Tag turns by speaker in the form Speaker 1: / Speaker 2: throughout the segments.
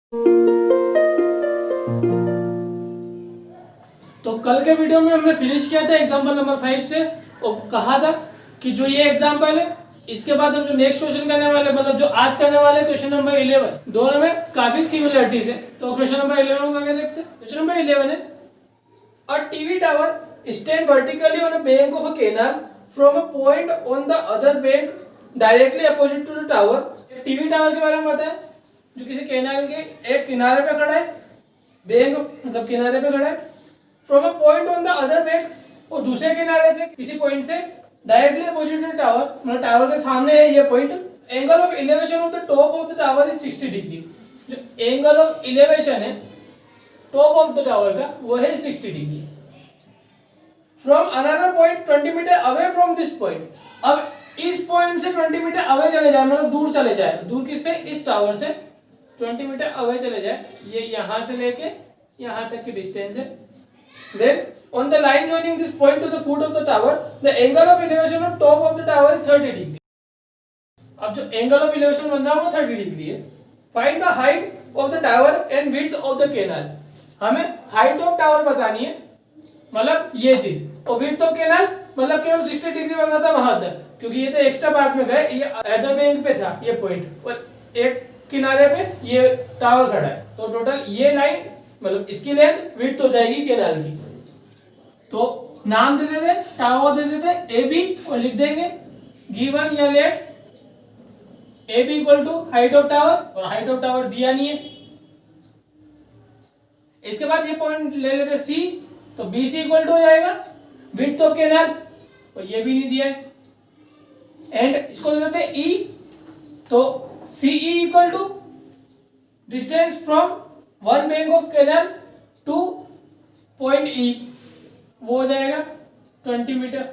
Speaker 1: तो कल के वीडियो में हमने फिनिश किया था एग्जांपल नंबर 5 से और कहा था कि जो ये एग्जांपल है इसके बाद हम जो नेक्स्ट क्वेश्चन करने वाले मतलब जो आज करने वाले क्वेश्चन नंबर 11 दोनों में काफी सिमिलरिटीज है। तो क्वेश्चन नंबर 11 को करके देखते हैं। क्वेश्चन नंबर 11 है a TV tower stand vertically on a bank of a canal from a point on the other bank directly opposite to the tower. TV tower के बारे में बताएं जो किसी कैनाल के एक किनारे पे खड़ा है, बैंक मतलब किनारे पे खड़ा है, from a point on the other bank और दूसरे किनारे से किसी पॉइंट से डायरेक्टली अपोजिट टू टावर मतलब टावर के सामने है ये point. Angle of elevation of the top of the tower is 60 degree. जो एंगल ऑफ एलिवेशन है टॉप ऑफ द टावर का वो है 60 degree. From another point 20 metre away from this point. अब इस पॉइंट से 20 मीटर अवे चले जाए मतलब दूर चले जाए, दूर किससे, इस टावर से 20 मीटर अवे चले जाए, ये यहां से लेके यहां तक की डिस्टेंस है। Then on the line joining this point to the foot of the tower, the angle of elevation of top of the tower is 30 degree. अब जो angle of elevation बन रहा है वो 30 डिग्री है। Find the height of the tower and width of the canal. हमें height of tower बतानी है मतलब ये चीज, और width of canal मतलब केवल 60 डिग्री बनना था वहां तक, क्योंकि ये तो एक्स्ट्रा बात में गए, ये अदर बैंक पे था ये पॉइंट और एक किनारे पे ये टावर खड़ा है, तो टोटल ये लाइन मतलब इसकी लेंथ विड्थ हो जाएगी कैनाल की। तो नाम दे देते टावर दे देते ए बी और लिख देंगे गिवन या let A B equal to height of tower, और हाइट ऑफ टावर दिया नहीं है। इसके बाद ये पॉइंट ले लेते सी, तो बी सी इक्वल टू हो जाएगा विड्थ ऑफ कैनाल, और ये भी नहीं दिया है। एंड इसको दे देते ई, तो C E equal to distance from one bank of canal to point E, वो हो जाएगा 20 मीटर।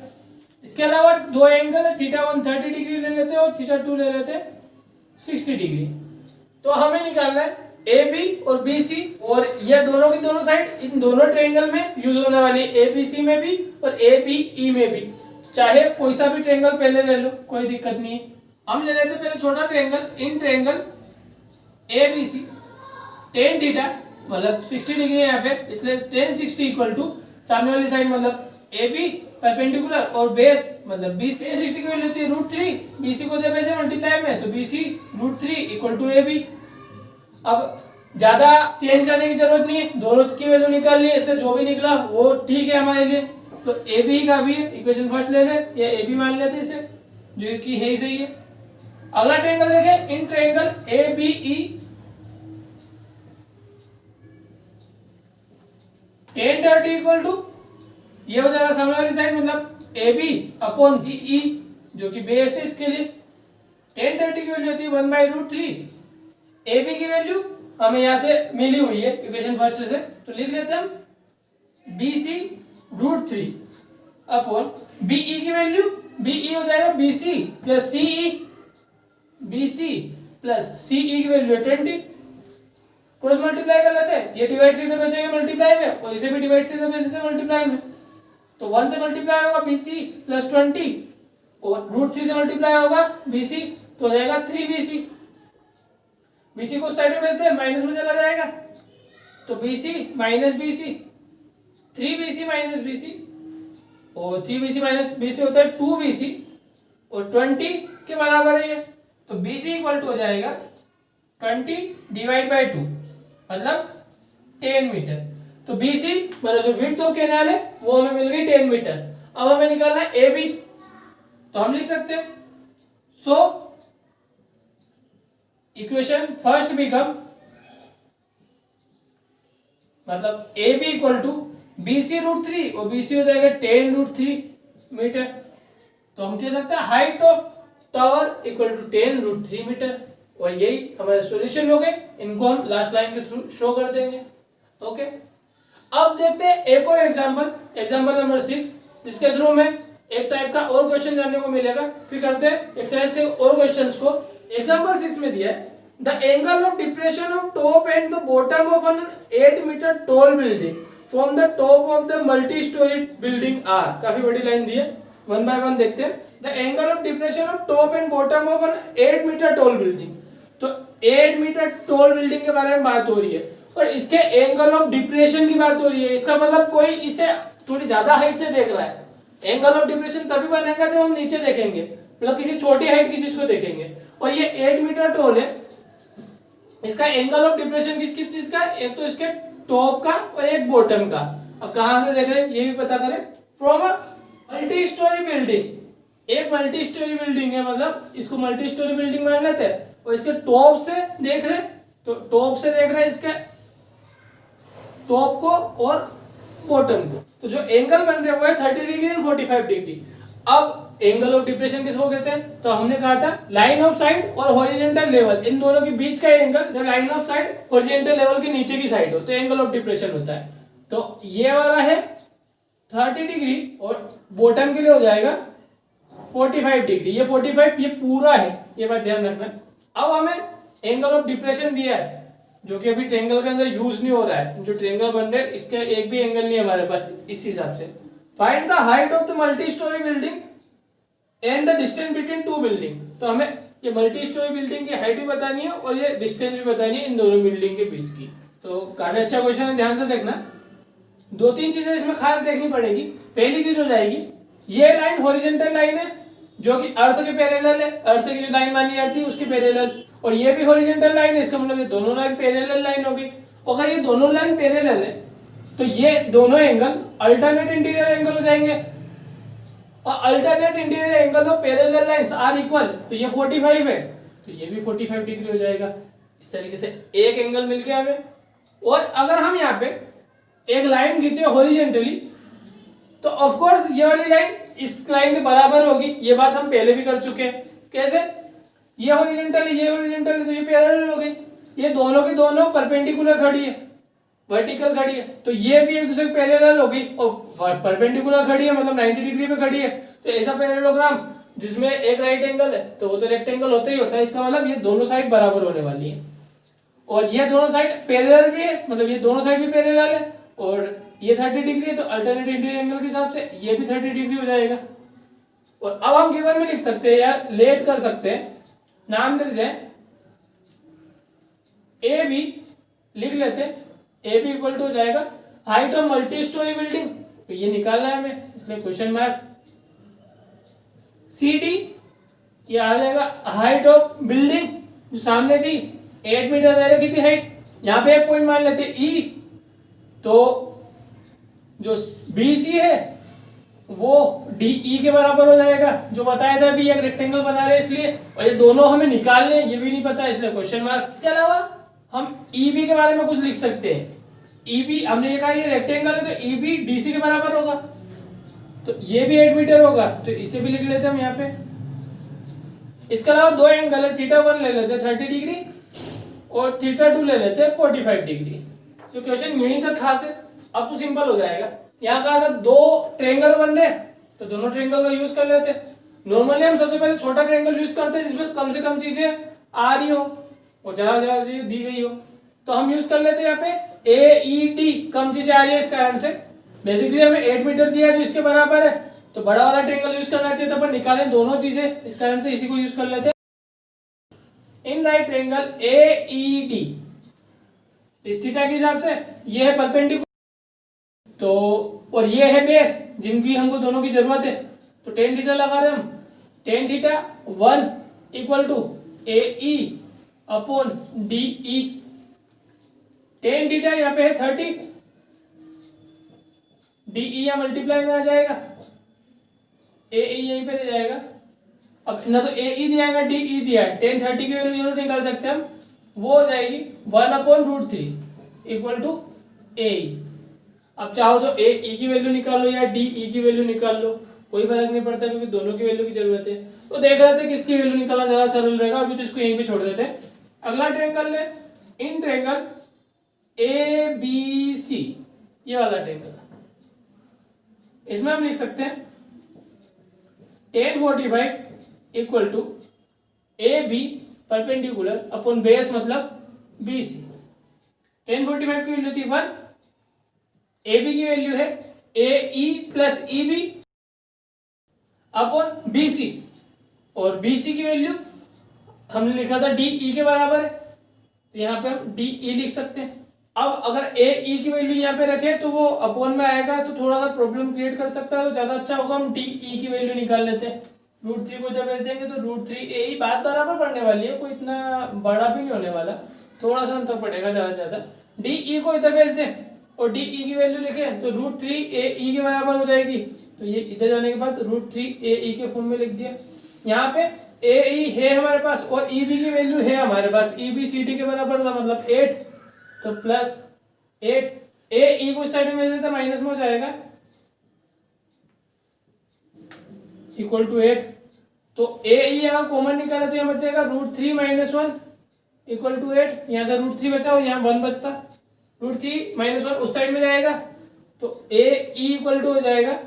Speaker 1: इसके अलावा दो एंगल है, थीटा 1 30 डिग्री ले लेते हैं और थीटा 2 ले लेते हैं 60 डिग्री। तो हमें निकालना है ए बी और बी सी, और ये दोनों की दोनों साइड इन दोनों ट्रायंगल में यूज होने वाली है, ए बी सी में भी और ए बी ई में भी। चाहे कोई सा भी ट्रायंगल पहले ले लो, कोई दिक्कत नहीं है। हम ले लेते पहले छोटा triangle, in triangle A B C tan theta मतलब 60 डिग्री है यहाँ पे, इसलिए टेन 60 इक्वल टू सामने वाली साइड मतलब ए बी परपेंडिकुलर और बेस मतलब बी सी। 60 की वैल्यू होती है √3, बी सी को दे बेस से मल्टीप्लाई में, तो B C √3 equal to A B. अब ज्यादा चेंज करने की जरूरत नहीं है, दोनों की वैल्यू निकाल ली, इसलिए जो भी निकला वो ठीक है हमारे लिए। तो ए बी का भी है, इक्वेशन फर्स्ट ले ले या ए बी मान लेते इसे, जो कि है ही सही है। अगला ट्रायंगल देखें, in triangle A B E tan 30 equal to ये हो जाएगा सामने वाली साइड मतलब ए बी अपॉन जी ई, जो कि बेस है इसके लिए। टेन 30 की वैल्यू होती है 1/√3। ए बी की वैल्यू हमें यहाँ से मिली हुई है इक्वेशन फर्स्ट से, तो लिख लेते हैं हम B C √3 upon B E की वैल्यू, बी ई हो जाएगा B C plus C E, B C plus C E की वैल्यू 20, क्रॉस मल्टीप्लाई कर लेते हैं, ये डिवाइड सीधे बचेगा मल्टीप्लाई में और इसे भी डिवाइड सीधे बचेगा मल्टीप्लाई में, तो 1 से मल्टीप्लाई होगा BC प्लस 20 और √3 से मल्टीप्लाई होगा BC, तो हो जाएगा 3BC। BC को साइड में भेज दे, माइनस में चला जाएगा, तो BC minus BC 3BC minus BC, और 3BC माइनस BC होता है 2BC और 20 के बराबर है ये, तो BC इक्वल टू हो जाएगा 20 डिवाइड बाई 2 मतलब 10 मीटर। तो BC मतलब जो विड्थ ऑफ कैनाल है वो हमें मिल गई 10 मीटर। अब हमें निकालना है AB, तो हम लिख सकते हैं सो इक्वेशन फर्स्ट बिकम मतलब AB इक्वल टू BC √3 और BC हो जाएगा 10 √3 मीटर। तो हम कह सकते हैं height of tower equal to 10 √3 metre, और यही हमारे सॉल्यूशन हो गए। इनको हम लास्ट लाइन के थ्रू शो कर देंगे। ओके, अब देखते हैं एक और एग्जांपल, एग्जांपल नंबर 6, जिसके थ्रू में एक टाइप का और क्वेश्चन जानने को मिलेगा। फिर करते हैं एक्सरसाइज से और क्वेश्चंस को। एग्जांपल 6 में दिया है the angle of depression of top and the bottom of an 8 metre tall building from the top of the multi storey building are. काफी बड़ी लाइन दी है, वन बाय वन देखते हैं। The angle of depression of top and bottom of an 8 metre tall building. तो 8 metre tall building के बारे में बात हो रही है और इसके एंगल ऑफ डिप्रेशन की बात हो रही है। इसका मतलब कोई इसे थोड़ी ज्यादा हाइट से देख रहा है। एंगल ऑफ डिप्रेशन तभी बनेगा जब हम नीचे देखेंगे, मतलब किसी छोटी हाइट की चीज को देखेंगे। और ये 8 मीटर टॉल है, इसका एंगल ऑफ डिप्रेशन किस किस चीज का, एक तो इसके टॉप का और एक बॉटम का। अब कहां से देख रहे हैं ये भी पता करें। From a multi storey building, एक मल्टी स्टोरी बिल्डिंग है, मतलब इसको मल्टी स्टोरी बिल्डिंग मान लेते हैं। और इसके टॉप से देख रहे हैं, तो टॉप से देख रहे हैं इसके टॉप को और बॉटम को, तो जो एंगल बन रहे हैं वो है 30 डिग्री एंड 45 डिग्री। अब एंगल ऑफ डिप्रेशन किसको कहते हैं, तो हमने कहा था लाइन ऑफ साइड और हॉरिजॉन्टल लेवल, इन दोनों के बीच का एंगल जब line of side horizontal level के नीचे की साइड हो तो एंगल ऑफ डिप्रेशन होता है। तो ये वाला है 30 डिग्री और बॉटम के लिए हो जाएगा 45 डिग्री। ये 45 ये पूरा है, ये बात ध्यान रखना। अब हमें एंगल ऑफ डिप्रेशन दिया है जो कि अभी ट्रायंगल के अंदर यूज नहीं हो रहा है, जो ट्रायंगल बन रहे हैं इसका एक भी एंगल नहीं है हमारे पास। इस हिसाब से find the height of the multi storey building and the distance between to building. तो हमें ये मल्टी स्टोरी बिल्डिंग की हाइट भी बतानी है और ये डिस्टेंस भी बतानी है इन दोनों बिल्डिंग के बीच की। तो काफी अच्छा क्वेश्चन है, ध्यान से देखना। दो तीन चीजें इसमें खास देखनी पड़ेगी। पहली चीज हो जाएगी, ये लाइन हॉरिजॉन्टल लाइन है जो कि अर्थ के पैरेलल है, अर्थ की जो लाइन मानी जाती है उसके पैरेलल, और ये भी हॉरिजॉन्टल लाइन है, इसका मतलब ये दोनों लाइन पैरेलल लाइन होगी। अगर ये दोनों लाइन पैरेलल है तो ये दोनों एंगल अल्टरनेट इंटीरियर एंगल हो जाएंगे, और alternate interior angle of parallel lines are equal, तो ये 45 है तो ये भी 45 डिग्री हो जाएगा। इस तरीके से एक एंगल मिल गया हमें। और अगर हम यहाँ पे एक लाइन खींचे हॉरिजॉन्टली तो ऑफ कोर्स ये वाली लाइन इस लाइन के बराबर होगी, ये बात हम पहले भी कर चुके हैं। कैसे, ये हॉरिजॉन्टल है ये हॉरिजॉन्टल है तो ये पैरेलल हो गई, ये दोनों की दोनों परपेंडिकुलर खड़ी है, वर्टिकल खड़ी है, तो ये भी एक दूसरे के पैरेलल होगी और परपेंडिकुलर खड़ी है मतलब 90 डिग्री पे खड़ी है। तो ऐसा पैरेललोग्राम जिसमें एक राइट एंगल है तो वो तो रेक्टेंगल होता ही होता है, इसका मतलब ये दोनों साइड बराबर होने वाली है। और ये दोनों साइड पैरेलल भी है, मतलब ये दोनों साइड भी पैरेलल है, और ये 30 डिग्री है तो अल्टरनेट इंटीरियर एंगल के हिसाब से ये भी 30 डिग्री हो जाएगा। और अब हम गिवन में लिख सकते हैं या लेट कर सकते हैं, नाम दे जाए ए बी, लिख लेते हैं ए बी इक्वल टू हो जाएगा height of multi storey building, तो ये निकालना है हमें इसलिए क्वेश्चन मार्क। सी डी ये आ जाएगा हाइट ऑफ बिल्डिंग जो सामने थी 8 मीटर दे रखी थी हाइट, यहाँ पे एक पॉइंट मान लेते ई, तो जो बी सी है वो डी ई के बराबर हो जाएगा, जो बताया था अभी एक रेक्टेंगल बना रहे इसलिए, और ये दोनों हमें निकालने ये भी नहीं पता इसलिए क्वेश्चन मार्क। इसके अलावा हम ई बी के बारे में कुछ लिख सकते हैं। ई बी हमने ये कहा ये रेक्टेंगल है तो ई बी डी सी के बराबर होगा, तो ये भी 8 मीटर होगा तो इसे भी लिख लेते हैं हम यहाँ पे। इसके अलावा दो एंगल है, थीटा 1 ले लेते हैं 30 डिग्री और थीटा 2 ले लेते हैं 45 डिग्री। तो क्वेश्चन यहीं तक खास है, अब तो सिंपल हो जाएगा। यहाँ कहा था दो ट्रायंगल बन रहे तो दोनों ट्रायंगल का यूज कर लेते। नॉर्मली हम सबसे पहले छोटा ट्रायंगल यूज करते हैं जिसमें कम से कम चीजें आ रही हो और ज्यादा ज्यादा चीजें दी गई हो, तो हम यूज कर लेते हैं यहाँ पे ए ई डी, कम चीजें आ रही है इस कारण से। बेसिकली हमें 8 मीटर दिया है जो इसके बराबर है, तो बड़ा वाला ट्रायंगल यूज करना चाहिए तो अपन निकालें दोनों चीजें, इस कारण से इसी को यूज कर लेते हैं। इन राइट ट्रायंगल ए ई डी इस थीटा के हिसाब से ये है परपेंडिकुलर, तो और ये है बेस जिनकी हमको दोनों की जरूरत है, तो टेन थीटा लगा रहे हम, tan theta 1 equal to A E upon D E. Tan theta यहाँ पे है 30, डी ई या मल्टीप्लाई में आ जाएगा, ए ई यहीं पे दे जाएगा। अब ना तो ए ई दिया है डी ई दिया है, टेन 30 की वैल्यू जरूर निकाल सकते हैं हम, वो हो जाएगी 1/√3 इक्वल टू ए। अब चाहो तो ए ई की वैल्यू निकाल लो या डी ई की वैल्यू निकाल लो, कोई फर्क नहीं पड़ता क्योंकि दोनों की वैल्यू की जरूरत है। तो देख रहे थे किसकी वैल्यू निकालना ज्यादा सरल रहेगा, अभी तो इसको यहीं पे छोड़ देते हैं। अगला ट्रायंगल है इन ट्रायंगल ए बी सी, ये वाला ट्रायंगल, इसमें हम लिख सकते हैं tan 45 equal to A B perpendicular upon base मतलब बी सी। tan 45 की वैल्यू थी 1, ए बी की वैल्यू है A E plus E B upon B C, और बी सी की वैल्यू हमने लिखा था डी ई के बराबर है, तो यहाँ पे हम डी ई लिख सकते हैं। अब अगर ए ई की वैल्यू यहाँ पे रखे तो वो अपॉन में आएगा तो थोड़ा सा प्रॉब्लम क्रिएट कर सकता है, तो ज्यादा अच्छा होगा हम डी ई की वैल्यू निकाल लेते हैं। √3 को जब भेज देंगे तो √3 ए ई बात बराबर पड़ने वाली है, कोई इतना बड़ा भी नहीं होने वाला, थोड़ा सा अंतर पड़ेगा ज्यादा से ज्यादा। डी ई को इधर भेज दें और डी ई की वैल्यू लिखे तो √3 ए ई के बराबर हो जाएगी, तो ये इधर जाने के बाद √3 ए ई के फॉर्म में लिख दिया। यहाँ पे ए ई है हमारे पास और ई बी की वैल्यू है हमारे पास, ई बी सी डी के बराबर था मतलब 8, तो प्लस 8 ए ई को इस साइड में भेज देते माइनस में हो जाएगा इक्वल टू 8। तो ए ई अगर कॉमन निकाले तो यहाँ बच जाएगा √3 - 1 इक्वल टू 8। यहाँ से √3 बचा और यहाँ 1 बचता, √3 - 1 उस साइड में जाएगा तो ए ई इक्वल टू हो जाएगा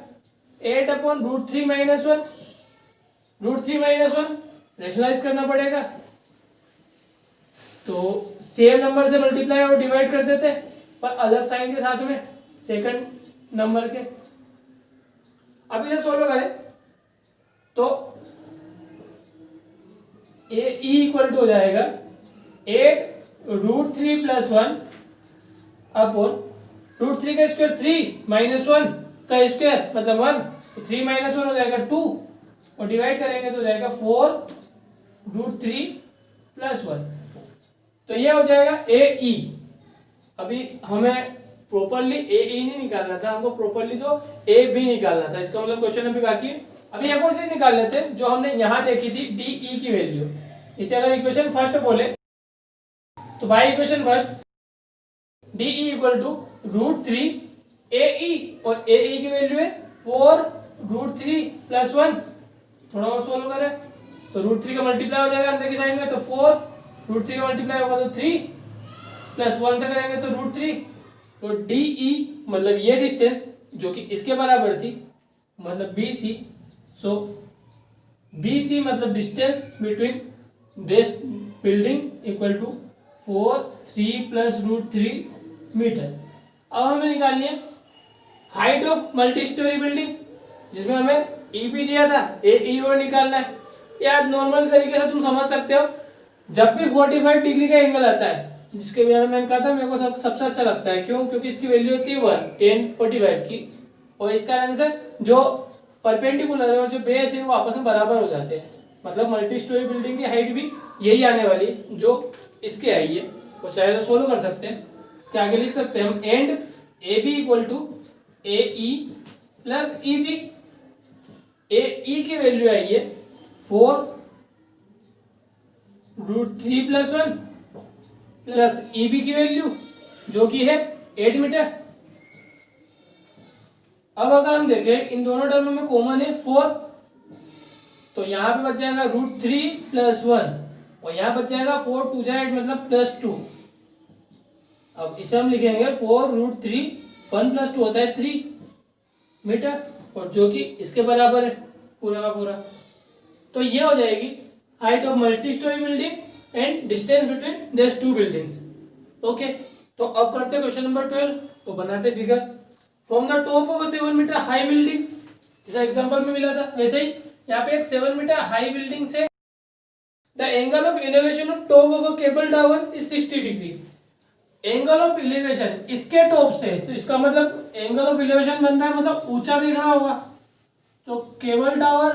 Speaker 1: 8/√3 - 1। √3 - 1 रेशनलाइज करना पड़ेगा तो सेम नंबर से मल्टीप्लाई और डिवाइड कर देते पर अलग साइन के साथ में सेकंड नंबर के। अब इसे सोल्व करें तो ए ई इक्वल टू हो जाएगा 8√3 + 1 अपॉन √3 का स्क्वायर 3 - 1 का स्क्वायर मतलब 1, तो 3 - 1 हो जाएगा 2 और डिवाइड करेंगे तो हो जाएगा 4√3 + 1। तो ये हो जाएगा ए ई। अभी हमें प्रॉपरली ए ई नहीं निकालना था, हमको प्रॉपरली तो ए बी निकालना था, इसका मतलब क्वेश्चन अभी बाकी है। अभी एक और चीज निकाल लेते हैं जो हमने यहाँ देखी थी डी ई की वैल्यू। इसे अगर इक्वेशन फर्स्ट बोले तो by equation first D E equal to √3 A E और ए ई की वैल्यू है 4√3 + 1। थोड़ा और सोल्व करें तो √3 का मल्टीप्लाई हो जाएगा अंदर की साइड में तो 4, √3 का मल्टीप्लाई होगा तो 3 + 1 से करेंगे तो √3। तो डी ई मतलब ये डिस्टेंस जो कि इसके बराबर थी मतलब बी सी, सो बी सी मतलब distance between this building equal to 4, 3 + √3 metre. अब हमें निकालनी है height of multi storey building जिसमें हमें ईपी दिया था, ए ई और निकालना है। यार नॉर्मल तरीके से तुम समझ सकते हो, जब भी 45 डिग्री का एंगल आता है जिसके बारे में मैंने कहा था मेरे को सबसे अच्छा लगता है, क्यों? क्योंकि इसकी वैल्यू होती है 1 10 45 की, और इस कारण से जो परपेंडिकुलर है और जो बेस है वो आपस में बराबर हो जाते हैं। मतलब मल्टी स्टोरी बिल्डिंग की हाइट भी यही आने वाली है जो इसके आई है, तो चाहे तो सोल्व कर सकते हैं। इसके आगे लिख सकते हैं हम and A B equal to A E plus E B. A E की वैल्यू आई है 4√3 + 1 प्लस ई बी की वैल्यू जो कि है 8 मीटर। अब अगर हम देखें इन दोनों टर्म में कॉमन है 4, तो यहाँ पे बच जाएगा √3 + 1 और यहाँ बच जाएगा 4 2 8 मतलब +2। अब इसे हम लिखेंगे 4√3 1 + 2 होता है 3 मीटर और जो कि इसके बराबर है पूरा का पूरा। तो ये हो जाएगी height of multi storey building and distance between this two buildings. Okay, तो अब करते हैं क्वेश्चन नंबर 12, तो बनाते figure. From the top of 7 metre high building, जैसा एग्जांपल में मिला था वैसे ही यहाँ पे एक 7 मीटर हाई बिल्डिंग से the angle of elevation of top of a cable tower is 60 डिग्री। एंगल ऑफ एलिवेशन इसके टॉप से, तो इसका मतलब एंगल ऑफ एलिवेशन बनता है मतलब ऊंचा दिख रहा होगा, तो केबल टावर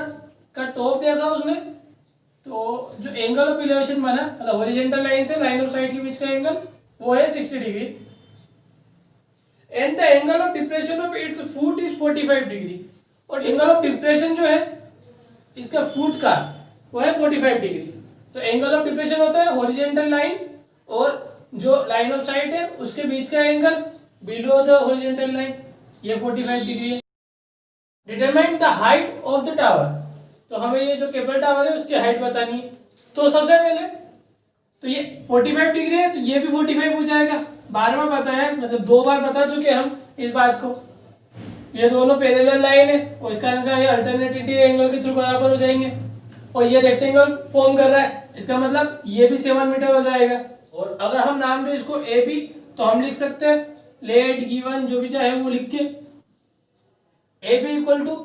Speaker 1: का टॉप देखा उसने, तो जो एंगल ऑफ एलिवेशन बना मतलब हॉरिजॉन्टल लाइन से लाइन ऑफ साइट के बीच का एंगल वो है 60 degree and the angle of depression of its foot is 45 degree. और एंगल ऑफ डिप्रेशन जो है इसका फुट का वो है 45 डिग्री। तो एंगल ऑफ डिप्रेशन होता है हॉरिजॉन्टल लाइन और जो लाइन ऑफ साइट है उसके बीच का angle below the horizontal line, ये 45 डिग्री है। Determine the height of the tower, तो हमें ये जो केबल टावर है उसकी हाइट बतानी है। तो सबसे पहले तो ये 45 डिग्री है तो ये भी 45 हो जाएगा, बार बार पता है मतलब 2 बार बता चुके हम इस बात को। ये दोनों पैरेलल लाइन है और इस कारण से ये अल्टरनेटिव एंगल के थ्रू बराबर हो जाएंगे और ये रेक्टेंगल फॉर्म कर रहा है, इसका मतलब ये भी 7 मीटर हो जाएगा। और अगर हम नाम दें इसको ए बी तो हम लिख सकते हैं लेट गिवन जो भी चाहे वो लिख के A B equal to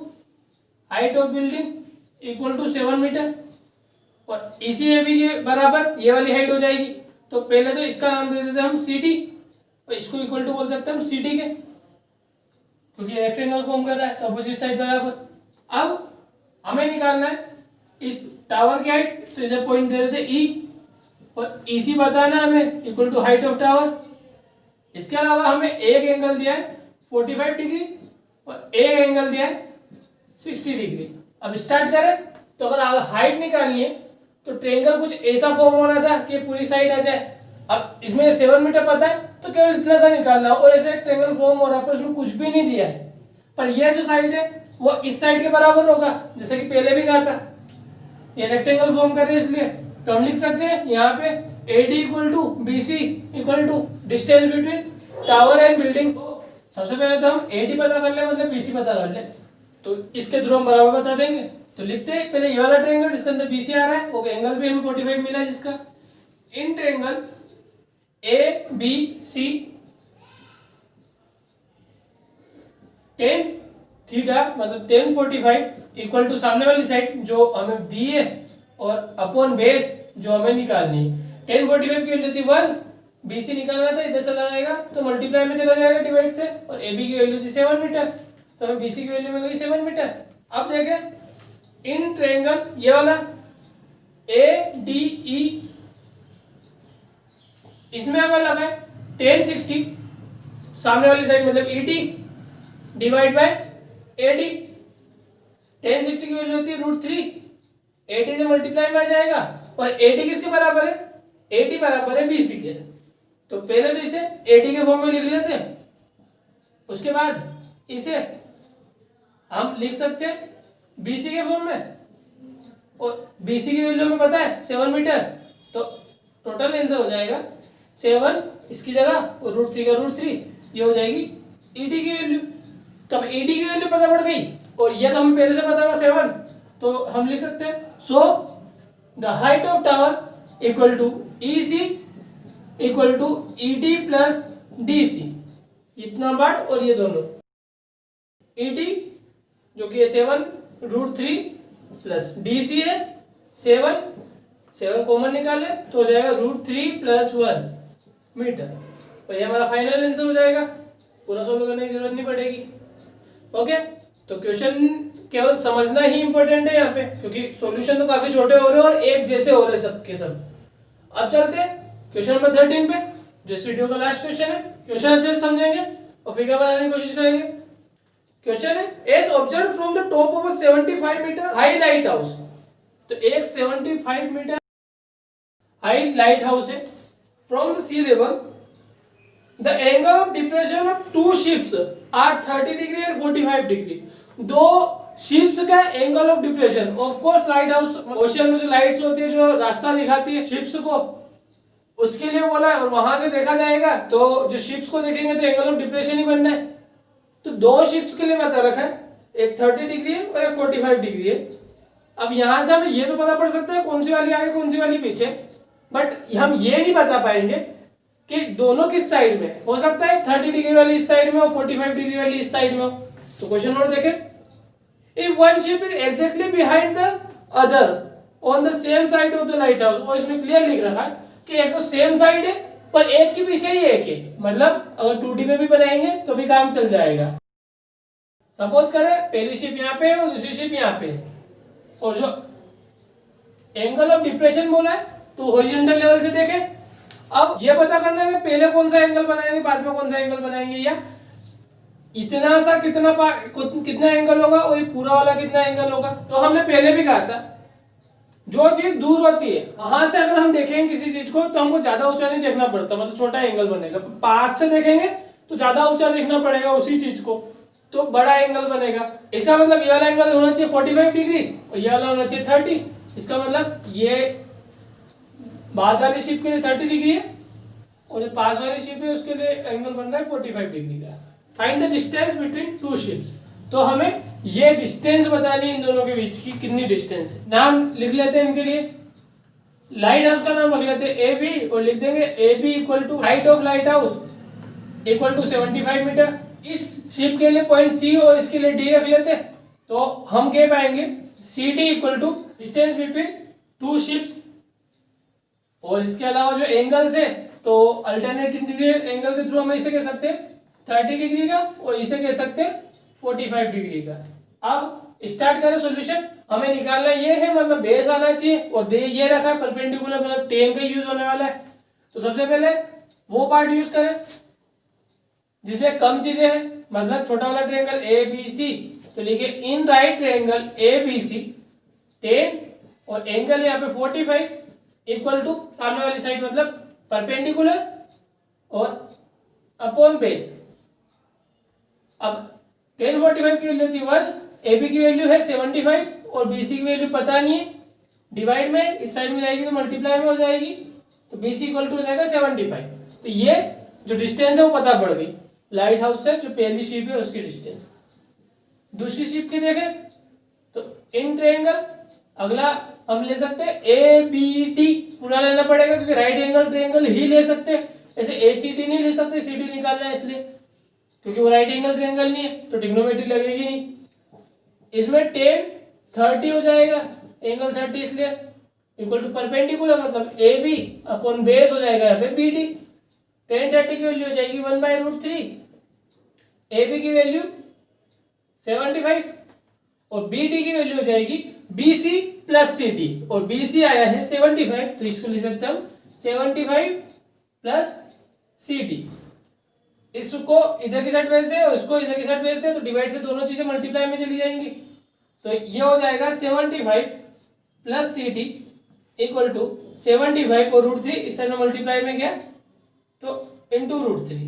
Speaker 1: height of building equal to 7 metre और इसी ए बी के बराबर ये वाली हाइट हो जाएगी तो पहले तो इसका नाम दे देते हैं हम सी डी, और इसको इक्वल टू बोल सकते हैं हम सी डी के, क्योंकि रेक्टेंगल फॉर्म कर रहा है तो अपोजिट साइड बराबर। अब हमें निकालना है इस टावर की हाइट, तो इधर पॉइंट दे देते ई, और ईसी बताना है हमें equal to height of tower. इसके अलावा हमें एक एंगल दिया है 45 डिग्री और एक एंगल दिया है 60 डिग्री। अब स्टार्ट करें, तो अगर हाइट निकालनी है तो ट्रायंगल कुछ ऐसा फॉर्म होना था कि पूरी साइड आ जाए। अब इसमें 7 मीटर पता है तो केवल इतना सा निकालना, और ऐसे एक ट्रायंगल फॉर्म हो रहा है पर उसमें कुछ भी नहीं दिया है, पर यह जो साइड है वो इस साइड के बराबर होगा, जैसे कि पहले भी कहा था ये रेक्टेंगल फॉर्म कर रहे हैं, इसलिए तो हम लिख सकते हैं यहाँ पे AD equal to BC equal to distance between tower and building. सबसे पहले तो हम AD पता कर ले, मतलब BC पता कर ले, तो इसके थ्रू हम बराबर बता देंगे। तो लिखते हैं पहले ये वाला ट्रायंगल जिसके अंदर BC आ रहा है, वो एंगल भी हमें 45 मिला है, जिसका in triangle ABC tan theta मतलब tan 45 इक्वल टू सामने वाली साइड जो हमें दी है और अपॉन बेस जो हमें निकालनी है। tan 45 की वैल्यू थी 1, BC निकालना था, इधर चला जाएगा तो मल्टीप्लाई में चला जाएगा डिवाइड से, और AB की वैल्यू थी 7 मीटर, तो हमें BC की वैल्यू मिल गई 7 मीटर। अब देखें इन ट्रायंगल ये वाला ADE, इसमें अगर लगाए tan 60 सामने वाली साइड मतलब ED divide by AD, tan 60 की वैल्यू होती है √3, AD से मल्टीप्लाई में आ जाएगा, और AD किसके बराबर है, AD बराबर है BC के। तो पहले तो इसे AD के फॉर्म में लिख लेते हैं, उसके बाद इसे हम लिख सकते हैं BC के फॉर्म में, और BC की वैल्यू हमें पता है 7 मीटर, तो टोटल आंसर हो जाएगा 7 इसकी जगह और √3 का √3, ये हो जाएगी ED की वैल्यू। तो अब ED की वैल्यू पता पड़ गई, और ये तो हमें पहले से पता था 7, तो हम लिख सकते हैं so the height of tower equal to EC equal to ED plus DC, इतना पार्ट और ये दोनों, ED जो कि 7 √3 प्लस DC है 7 कॉमन निकाले तो हो जाएगा √3 प्लस 1 मीटर, और ये हमारा फाइनल आंसर हो जाएगा, पूरा सोल्व करने की जरूरत नहीं पड़ेगी। ओके, तो क्वेश्चन केवल समझना ही इंपॉर्टेंट है यहाँ पे, क्योंकि सॉल्यूशन तो काफी छोटे हो रहे हैं और एक जैसे हो रहे हैं सबके सब। अब चलते हैं क्वेश्चन नंबर 13 पे, जो इस वीडियो का लास्ट क्वेश्चन है। क्वेश्चन अच्छे से समझेंगे और फिगर बनाने की कोशिश करेंगे। क्वेश्चन है as observe from the top of a 75 metre high lighthouse, तो एक 75 मीटर हाई लाइट हाउस है, from the sea level the angle of depression of two ships are 30 degree and 45 degree. दो ships का angle of depression, of course lighthouse ocean में जो lights होती है जो रास्ता दिखाती है शिप्स को, उसके लिए बोला है, और वहां से देखा जाएगा तो जो शिप्स को देखेंगे तो एंगल ऑफ डिप्रेशन ही बनना है। तो दो शिप्स के लिए बता रखा है, एक 30 डिग्री है और एक 45 डिग्री है। अब यहां से हमें ये तो पता पड़ सकता है कौन सी वाली आगे कौन सी वाली पीछे, बट हम ये नहीं बता पाएंगे कि दोनों किस साइड में हो सकता है, 30 डिग्री वाली इस साइड में और 45 डिग्री वाली इस साइड में हो। तो क्वेश्चन नंबर देखें, if one ship is exactly behind the other on the same side of the light house, और इसमें क्लियर लिख रखा है कि एक तो सेम साइड है पर एक के पीछे ही एक है, मतलब अगर 2D में भी बनाएंगे तो भी काम चल जाएगा। सपोज करें पहली शिप यहाँ पे है और दूसरी शिप यहाँ पे है, और जो एंगल ऑफ डिप्रेशन बोला है तो हॉरिजॉन्टल लेवल से देखें। अब ये पता करना है कि पहले कौन सा एंगल बनाएंगे बाद में कौन सा एंगल बनाएंगे, या इतना सा कितना एंगल होगा और ये पूरा वाला कितना एंगल होगा। तो हमने पहले भी कहा था जो चीज दूर होती है वहां से अगर हम देखेंगे किसी चीज को तो हमको ज्यादा ऊंचा नहीं देखना पड़ता, मतलब छोटा एंगल बनेगा। पास से देखेंगे तो ज्यादा ऊंचा देखना पड़ेगा उसी चीज को, तो बड़ा एंगल बनेगा। इसका मतलब ये वाला एंगल होना चाहिए 45 डिग्री और ये वाला होना चाहिए 30। इसका मतलब ये बाद वाली शिप के लिए 30 डिग्री है और जो पास वाली शिप है उसके लिए एंगल बन रहा है 45 डिग्री का। Find the distance between two ships, तो हमें ये डिस्टेंस बतानी है इन दोनों के बीच की कितनी डिस्टेंस है। नाम लिख लेते हैं इनके लिए, लाइट हाउस का नाम रख लेते हैं ए बी और लिख देंगे A B equal to height of lighthouse equal to 75 metre. इस शिप के लिए पॉइंट सी और इसके लिए डी रख लेते हैं, तो हम कह पाएंगे C D equal to distance between two ships और इसके अलावा जो एंगल्स है तो अल्टरनेट इंटीरियर एंगल के थ्रू हम इसे कह सकते हैं 30 डिग्री का और इसे कह सकते हैं 45 डिग्री का। अब स्टार्ट करें सॉल्यूशन। हमें निकालना ये है, मतलब बेस आना चाहिए और दे ये रखा है परपेंडिकुलर, मतलब टेन का यूज होने वाला है। तो सबसे पहले वो पार्ट यूज करें जिसमें कम चीजें हैं, मतलब छोटा वाला ट्रायंगल ए बी सी। तो लिखिए in right triangle A B C 10 और एंगल यहाँ पे 45 इक्वल टू सामने वाली साइड मतलब परपेंडिकुलर और अपॉन बेस। अब 10 45 की वैल्यू थी 1, ए बी की वैल्यू है 75 और बी सी की वैल्यू पता नहीं है। डिवाइड में इस साइड में जाएगी तो मल्टीप्लाई में हो जाएगी, तो बी सी इक्वल टू हो जाएगा 75। तो ये जो डिस्टेंस है वो पता पड़ गई लाइट हाउस से, जो पहली शिप है उसकी डिस्टेंस। दूसरी शिप की देखें तो इन ट्रायंगल अगला हम ले सकते हैं ए बी डी पूरा लेना पड़ेगा क्योंकि राइट एंगल ट्रायंगल ही ले सकते हैं, ऐसे ए सी डी नहीं ले सकते, सी डी निकालना है इसलिए क्योंकि वो राइट एंगल ट्रायंगल नहीं है तो ट्रिग्नोमेट्री लगेगी नहीं। इसमें 10 30 हो जाएगा, एंगल 30 इसलिए इक्वल टू परपेंडिकुलर मतलब ए बी अपॉन बेस हो जाएगा यहाँ पे बी डी। 10 30 की वैल्यू हो जाएगी 1/√3, ए बी की वैल्यू 75 और बी डी की वैल्यू हो जाएगी B C plus C D और बी सी आया है 75 तो इसको लिख सकते हम 75 प्लस सी डी। इसको इधर की साइड भेज दे और इसको इधर की साइड भेज दे तो डिवाइड से दोनों चीजें मल्टीप्लाई में चली जाएंगी। तो ये हो जाएगा 75 plus C D equal to 75 और √3 इस साइड में मल्टीप्लाई में गया तो इंटू √3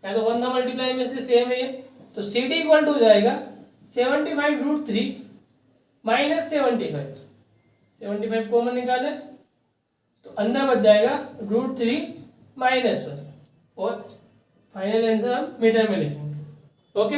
Speaker 1: या तो 1 था मल्टीप्लाई में इसलिए सेम है ये। तो सी डी इक्वल टू हो जाएगा 75 √3 माइनस 75 कॉमन निकाले तो अंदर बच जाएगा √3 -1 और फाइनल आंसर हम मीटर में लिखेंगे। ओके।